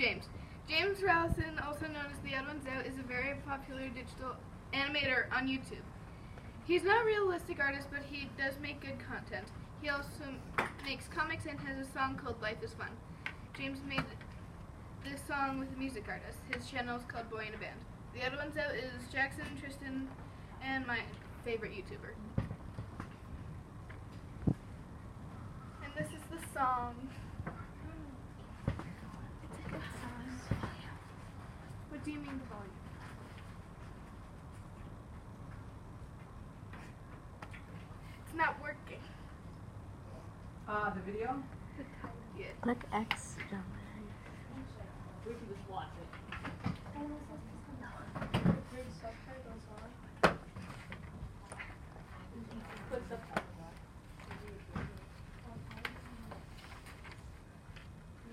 James. James Rallison, also known as The Odd Ones Out, is a very popular digital animator on YouTube. He's not a realistic artist, but he does make good content. He also makes comics and has a song called Life is Fun. James made this song with a music artist. His channel is called Boy in a Band. The Other Ones Out is Jackson, Tristan, and my favorite YouTuber. And this is the song. What do you mean the volume? It's not working. The video? Yeah. Click X. We can just watch it. Put subtitles on.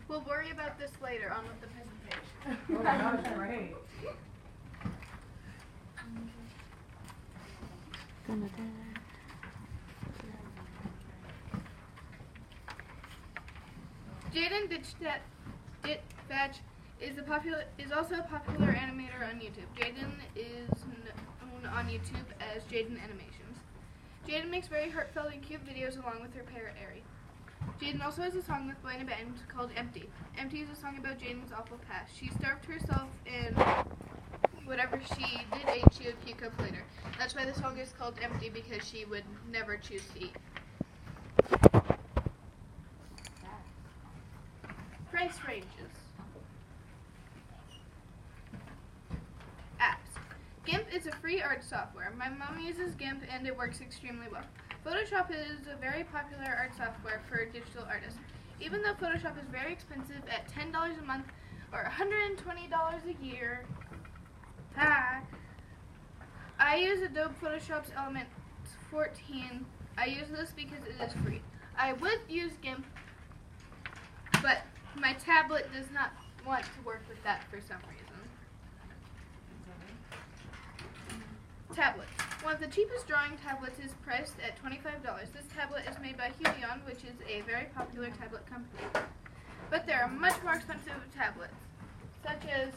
We'll worry about this later on with the presentation. Oh my gosh, great. Jaden Ditch is also a popular animator on YouTube. Jaden is known on YouTube as Jaden Animations. Jaden makes very heartfelt and cute videos along with her parrot Ari. Jaden also has a song with Boy in a Band called Empty. Empty is a song about Jaden's awful past. She starved herself and whatever she did ate, she would puke up later. That's why the song is called Empty, because she would never choose to eat. Price ranges. Apps. GIMP is a free art software. My mom uses GIMP and it works extremely well. Photoshop is a very popular art software for digital artists. Even though Photoshop is very expensive at $10 a month or $120 a year, I use Adobe Photoshop's Element 14. I use this because it is free. I would use GIMP, but my tablet does not want to work with that for some reason. Tablets. One of the cheapest drawing tablets is priced at $25. This tablet is made by Helion, which is a very popular tablet company. But there are much more expensive tablets, such as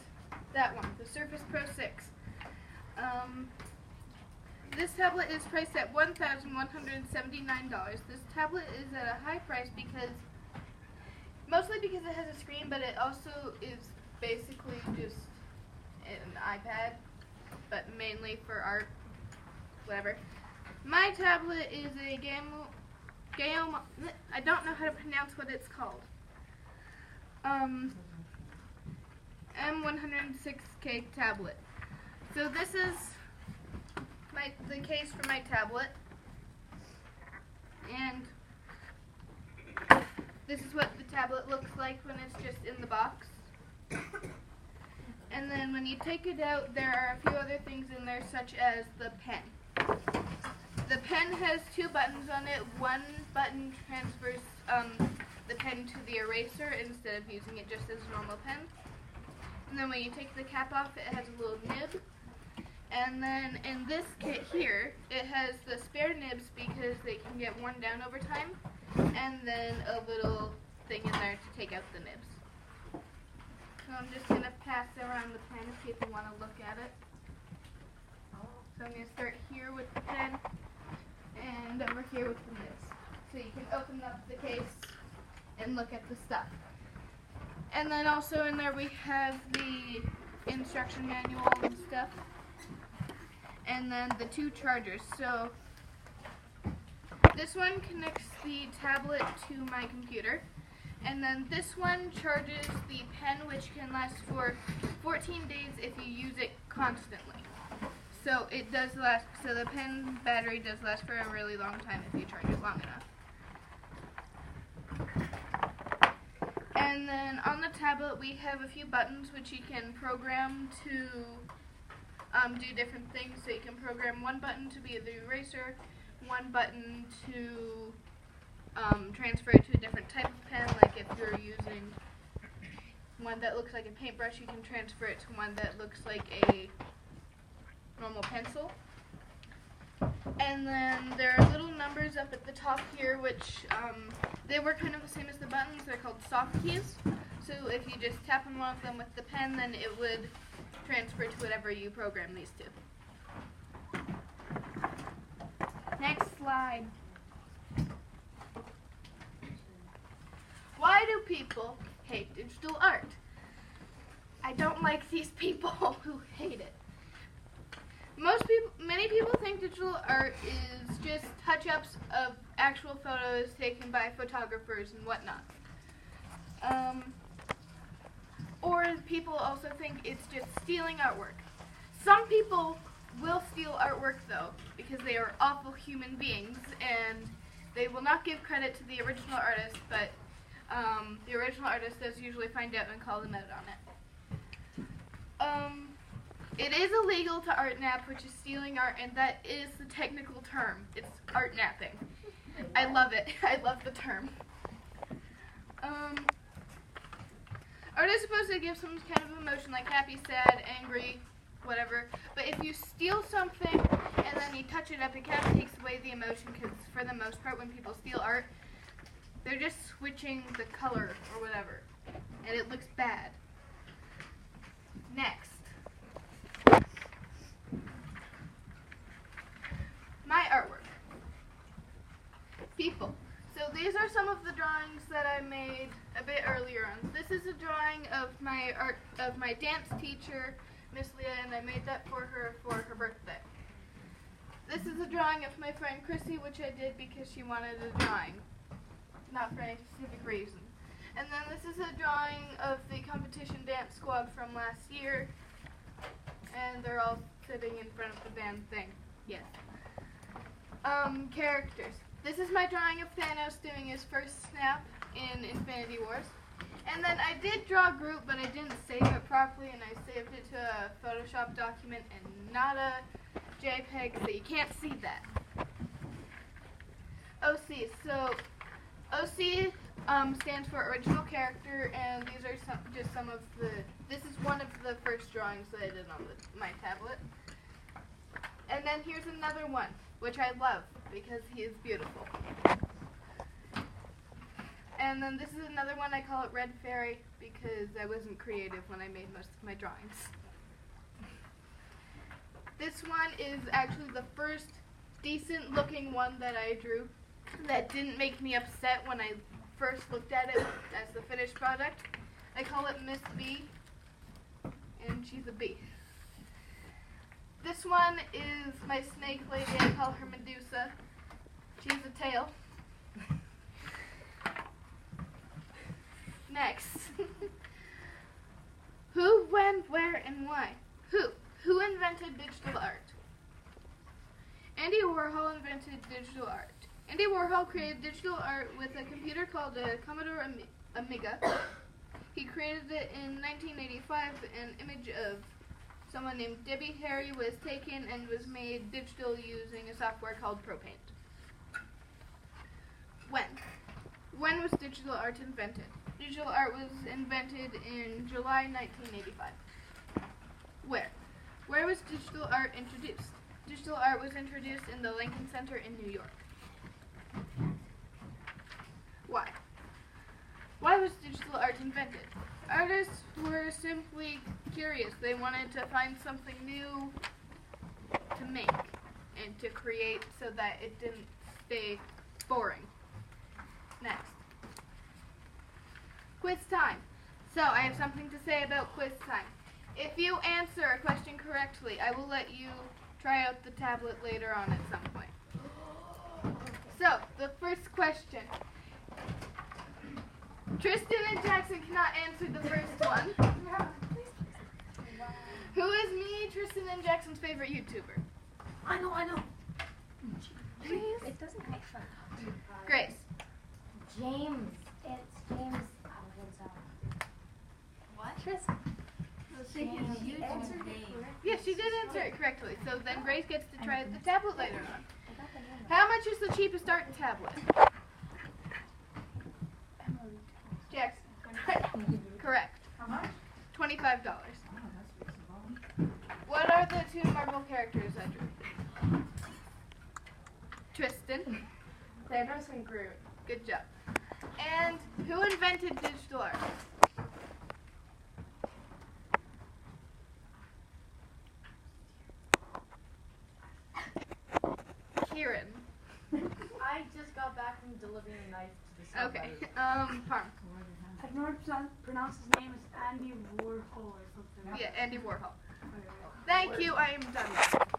that one, the Surface Pro 6. This tablet is priced at $1,179. This tablet is at a high price mostly because it has a screen, but it also is basically just an iPad, but mainly for art, whatever. My tablet is a I don't know how to pronounce what it's called. M106K tablet. So this is the case for my tablet, and this is what the tablet looks like when it's just in the box. And then when you take it out, there are a few other things in there, such as the pen. The pen has two buttons on it. One button transfers the pen to the eraser instead of using it just as a normal pen. And then when you take the cap off, it has a little nib. And then in this kit here, it has the spare nibs because they can get worn down over time. And then a little thing in there to take out the nibs. So I'm just going to pass around the pen if people want to look at it. So I'm going to start here with the pen and over here with the nibs. So you can open up the case and look at the stuff. And then also in there we have the instruction manual and stuff. And then the two chargers. So this one connects the tablet to my computer. And then this one charges the pen, which can last for 14 days if you use it constantly. So it does last, so the pen battery does last for a really long time if you charge it long enough. And then on the tablet we have a few buttons which you can program to do different things. So you can program one button to be the eraser, one button to transfer it to a different type of pen, like if you're using one that looks like a paintbrush, you can transfer it to one that looks like a normal pencil. And then there are little numbers up at the top here, which they work kind of the same as the buttons. They're called soft keys. So also, if you just tap on one of them with the pen, then it would transfer to whatever you program these to. Next slide. Why do people hate digital art? I don't like these people who hate it. Many people think digital art is just touch-ups of actual photos taken by photographers and whatnot. Or people also think it's just stealing artwork. Some people will steal artwork though, because they are awful human beings, and they will not give credit to the original artist, but the original artist does usually find out and call them out on it. It is illegal to art nap, which is stealing art, and that is the technical term. It's art napping. I love it. I love the term. Art is supposed to give some kind of emotion, like happy, sad, angry, whatever. But if you steal something and then you touch it up, it kind of takes away the emotion, because for the most part when people steal art, they're just switching the color or whatever, and it looks bad. Next. My artwork. People. So these are some of the drawings that I made a bit earlier on. This is a drawing of my dance teacher, Miss Leah, and I made that for her birthday. This is a drawing of my friend Chrissy, which I did because she wanted a drawing, not for any specific reason. And then this is a drawing of the competition dance squad from last year, and they're all sitting in front of the band thing. Yes. Characters. This is my drawing of Thanos doing his first snap in Infinity Wars. And then I did draw Groot, but I didn't save it properly, and I saved it to a Photoshop document and not a JPEG, so you can't see that. OC. So OC stands for original character, and these are just some of the. This is one of the first drawings that I did on my tablet. And then here's another one, which I love because he is beautiful. And then this is another one, I call it Red Fairy because I wasn't creative when I made most of my drawings. This one is actually the first decent looking one that I drew that didn't make me upset when I first looked at it as the finished product. I call it Miss B, and she's a bee. This one is my snake lady, I call her Medusa. She's a tail. Next. Who, when, where, and why? Who invented digital art? Andy Warhol invented digital art. Andy Warhol created digital art with a computer called a Commodore Amiga. He created it in 1985. An image of someone named Debbie Harry was taken and was made digital using a software called ProPaint. When was digital art invented? Digital art was invented in July 1985. Where was digital art introduced? Digital art was introduced in the Lincoln Center in New York. Why? Why was digital art invented? Artists were simply curious. They wanted to find something new to make and to create so that it didn't stay boring. Next. Quiz time. So I have something to say about quiz time. If you answer a question correctly, I will let you try out the tablet later on at some point. So, the first question. Tristan and Jackson cannot answer the first one. Who is me, Tristan and Jackson's favorite YouTuber? I know. Please? It doesn't make sense. Grace. James. It's James. What? Tristan. You answered it correctly. Yes, she did answer it correctly. So then Grace gets to try the tablet later on. How much is the cheapest art tablet? Jackson. Correct. How much? $25. Oh, that's reasonable. What are the two Marvel characters I drew? Tristan. Thanos and Groot. Good job. And who invented digital art? got back from delivering a knife to the sub. Okay. Parm. I can only pronounce his name as Andy Warhol or something. Yeah, Andy Warhol. Okay. Thank you. I am done.